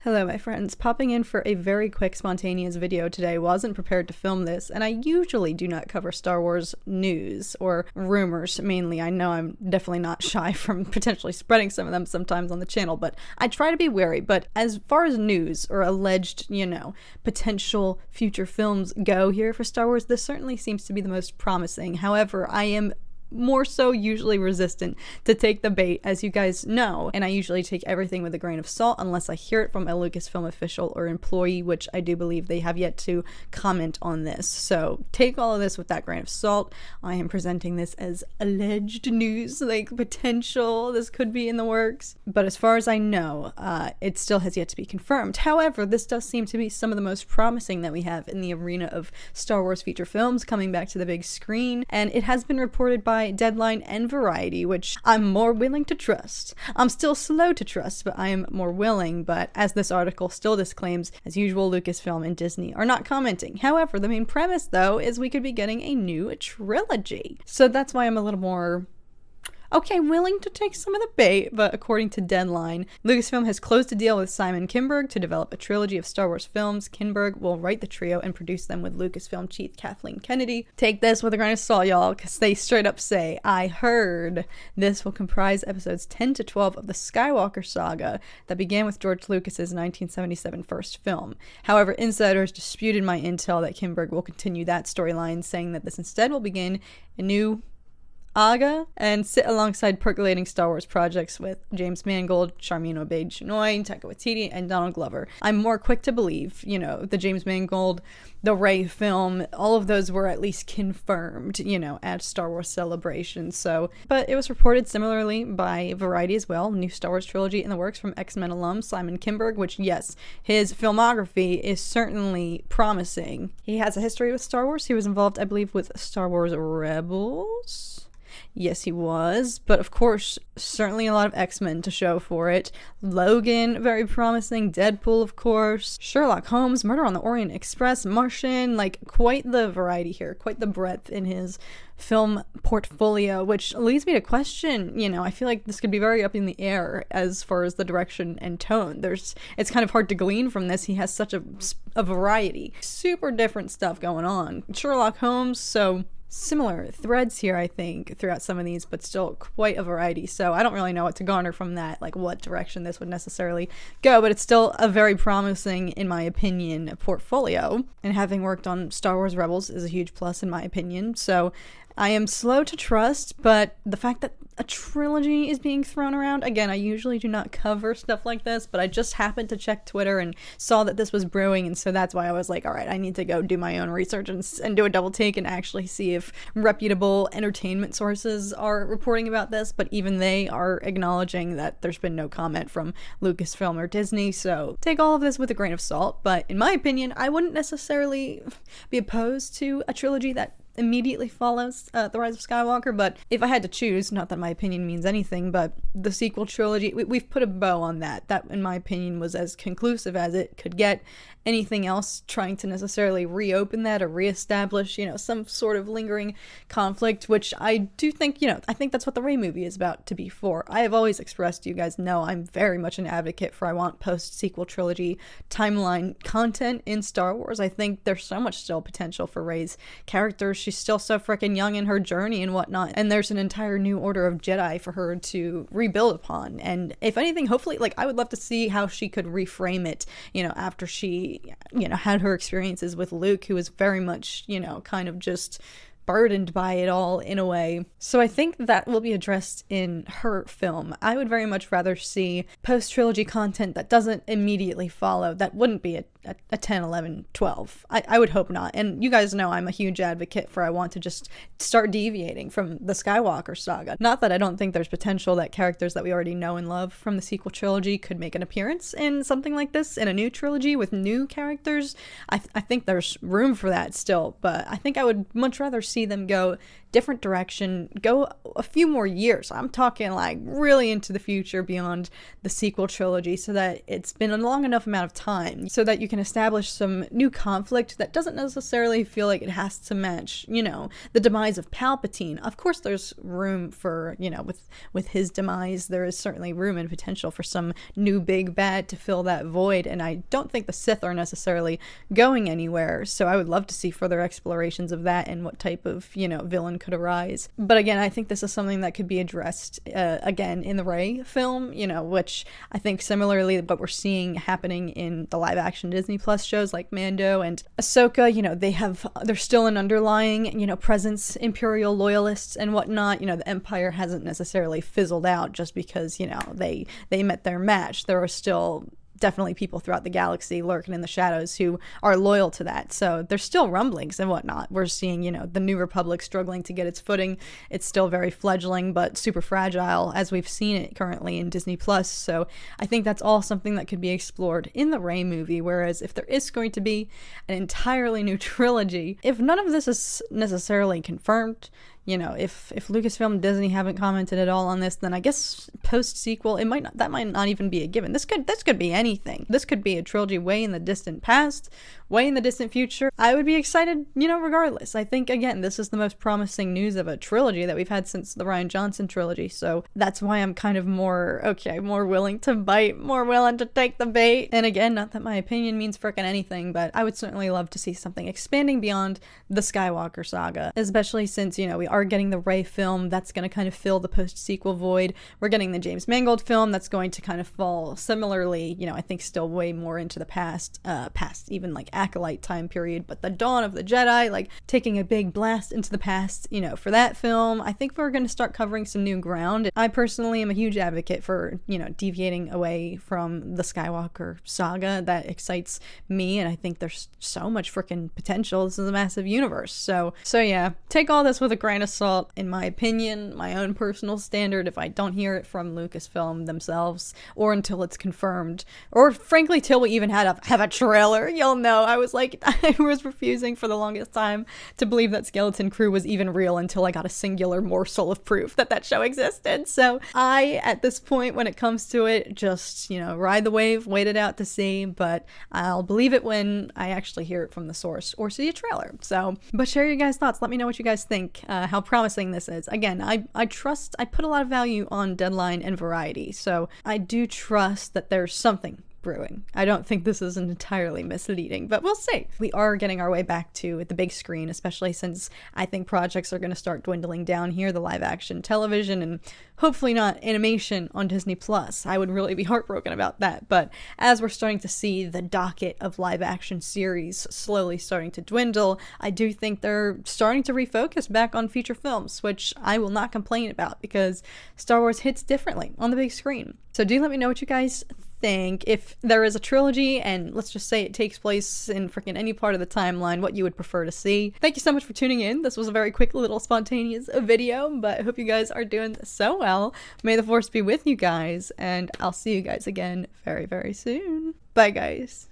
Hello my friends, popping in for a very quick spontaneous video today. Wasn't prepared to film this, and I usually do not cover Star Wars news or rumors mainly. I know I'm definitely not shy from potentially spreading some of them sometimes on the channel, but I try to be wary. But as far as news or alleged, potential future films go here for Star Wars, this certainly seems to be the most promising. However, I am more so usually resistant to take the bait, as you guys know, and I usually take everything with a grain of salt unless I hear it from a Lucasfilm official or employee, which I do believe they have yet to comment on this. So take all of this with that grain of salt. I am presenting this as alleged news, like potential, this could be in the works, but as far as I know, it still has yet to be confirmed. However, this does seem to be some of the most promising that we have in the arena of Star Wars feature films coming back to the big screen, and it has been reported by Deadline and Variety, which I'm more willing to trust. I'm still slow to trust, but I am more willing. But as this article still disclaims, as usual, Lucasfilm and Disney are not commenting. However, the main premise, though, is we could be getting a new trilogy. So that's why I'm a little more willing to take some of the bait. But according to Deadline, Lucasfilm has closed a deal with Simon Kinberg to develop a trilogy of Star Wars films. Kinberg will write the trio and produce them with Lucasfilm chief Kathleen Kennedy. Take this with a grain of salt, y'all, because they straight up say, I heard this will comprise episodes 10 to 12 of the Skywalker Saga that began with George Lucas's 1977 first film. However, insiders disputed my intel that Kinberg will continue that storyline, saying that this instead will begin a new Aga and sit alongside percolating Star Wars projects with James Mangold, Sharmeen Obaid-Chinoy, Taika Waititi, and Donald Glover. I'm more quick to believe, the James Mangold, the Rey film, all of those were at least confirmed, at Star Wars Celebration. So, but it was reported similarly by Variety as well, new Star Wars trilogy in the works from X-Men alum Simon Kinberg, which, yes, his filmography is certainly promising. He has a history with Star Wars. He was involved, I believe, with Star Wars Rebels. Yes, he was, but of course, certainly a lot of X-Men to show for it. Logan, very promising. Deadpool, of course. Sherlock Holmes, Murder on the Orient Express, Martian, quite the variety here, quite the breadth in his film portfolio, which leads me to question, I feel like this could be very up in the air as far as the direction and tone. It's kind of hard to glean from this. He has such a variety. Super different stuff going on. Sherlock Holmes, so similar threads here, I think, throughout some of these, but still quite a variety. So I don't really know what to garner from that, what direction this would necessarily go, but it's still a very promising, in my opinion, portfolio. And having worked on Star Wars Rebels is a huge plus, in my opinion. So I am slow to trust, but the fact that a trilogy is being thrown around, again, I usually do not cover stuff like this, but I just happened to check Twitter and saw that this was brewing, and so that's why I was like, all right, I need to go do my own research and do a double take and actually see if reputable entertainment sources are reporting about this, but even they are acknowledging that there's been no comment from Lucasfilm or Disney, so take all of this with a grain of salt. But in my opinion, I wouldn't necessarily be opposed to a trilogy that immediately follows The Rise of Skywalker, but if I had to choose, not that my opinion means anything, but the sequel trilogy, we've put a bow on that. That, in my opinion, was as conclusive as it could get. Anything else trying to necessarily reopen that or reestablish, some sort of lingering conflict, which I do think, I think that's what the Rey movie is about to be for. I have always expressed, you guys know, I'm very much an advocate for I want post-sequel trilogy timeline content in Star Wars. I think there's so much still potential for Rey's character. She's still so freaking young in her journey and whatnot, and there's an entire new order of Jedi for her to rebuild upon. And if anything, hopefully, I would love to see how she could reframe it, after she had her experiences with Luke, who was very much, kind of just burdened by it all in a way. So I think that will be addressed in her film. I would very much rather see post-trilogy content that doesn't immediately follow. That wouldn't be a 10, 11, 12. I would hope not. And you guys know I'm a huge advocate for I want to just start deviating from the Skywalker Saga. Not that I don't think there's potential that characters that we already know and love from the sequel trilogy could make an appearance in something like this, in a new trilogy with new characters. I think there's room for that still, but I think I would much rather see them go different direction, go a few more years. I'm talking like really into the future beyond the sequel trilogy, so that it's been a long enough amount of time so that you can establish some new conflict that doesn't necessarily feel like it has to match, you know, the demise of Palpatine. Of course, there's room for, you know, with his demise, there is certainly room and potential for some new big bad to fill that void, and I don't think the Sith are necessarily going anywhere, so I would love to see further explorations of that and what type of, you know, villain could arise. But again, I think this is something that could be addressed again in the Rey film, you know, which I think similarly what we're seeing happening in the live action Disney Plus shows like Mando and Ahsoka, you know, they're still an underlying, you know, presence, Imperial loyalists and whatnot. You know, the Empire hasn't necessarily fizzled out just because, you know, they met their match. There are still definitely people throughout the galaxy lurking in the shadows who are loyal to that. So there's still rumblings and whatnot. We're seeing, you know, the New Republic struggling to get its footing. It's still very fledgling, but super fragile as we've seen it currently in Disney Plus. So I think that's all something that could be explored in the Rey movie. Whereas if there is going to be an entirely new trilogy, if none of this is necessarily confirmed, you know, if Lucasfilm and Disney haven't commented at all on this, then I guess post-sequel, that might not even be a given. This could be anything. This could be a trilogy way in the distant past, way in the distant future. I would be excited, you know, regardless. I think, again, this is the most promising news of a trilogy that we've had since the Rian Johnson trilogy, so that's why I'm kind of more willing to bite, more willing to take the bait. And again, not that my opinion means frickin' anything, but I would certainly love to see something expanding beyond the Skywalker Saga, especially since, you know, we are getting the Rey film that's going to kind of fill the post-sequel void. We're getting the James Mangold film that's going to kind of fall similarly, you know, I think still way more into the past even like Acolyte time period, but the Dawn of the Jedi, like taking a big blast into the past, you know, for that film. I think we're going to start covering some new ground. I personally am a huge advocate for, you know, deviating away from the Skywalker Saga. That excites me, and I think there's so much freaking potential. This is a massive universe. So yeah, take all this with a grain of salt, in my opinion, my own personal standard. If I don't hear it from Lucasfilm themselves, or until it's confirmed, or frankly till we even have a trailer, you'll know I was refusing for the longest time to believe that Skeleton Crew was even real until I got a singular morsel of proof that show existed. So I, at this point, when it comes to it, just, you know, ride the wave, wait it out to see, but I'll believe it when I actually hear it from the source or see a trailer. So, but share your guys' thoughts. Let me know what you guys think, how promising this is. Again, I put a lot of value on deadline and variety, so I do trust that there's something brewing. I don't think this is entirely misleading, but we'll see. We are getting our way back to the big screen, especially since I think projects are going to start dwindling down here, the live action television, and hopefully not animation on Disney Plus. I would really be heartbroken about that, but as we're starting to see the docket of live action series slowly starting to dwindle, I do think they're starting to refocus back on feature films, which I will not complain about because Star Wars hits differently on the big screen. So do let me know what you guys think. If there is a trilogy, and let's just say it takes place in freaking any part of the timeline, what you would prefer to see. Thank you so much for tuning in. This was a very quick little spontaneous video, but I hope you guys are doing so well. May the Force be with you guys, and I'll see you guys again very, very soon. Bye, guys.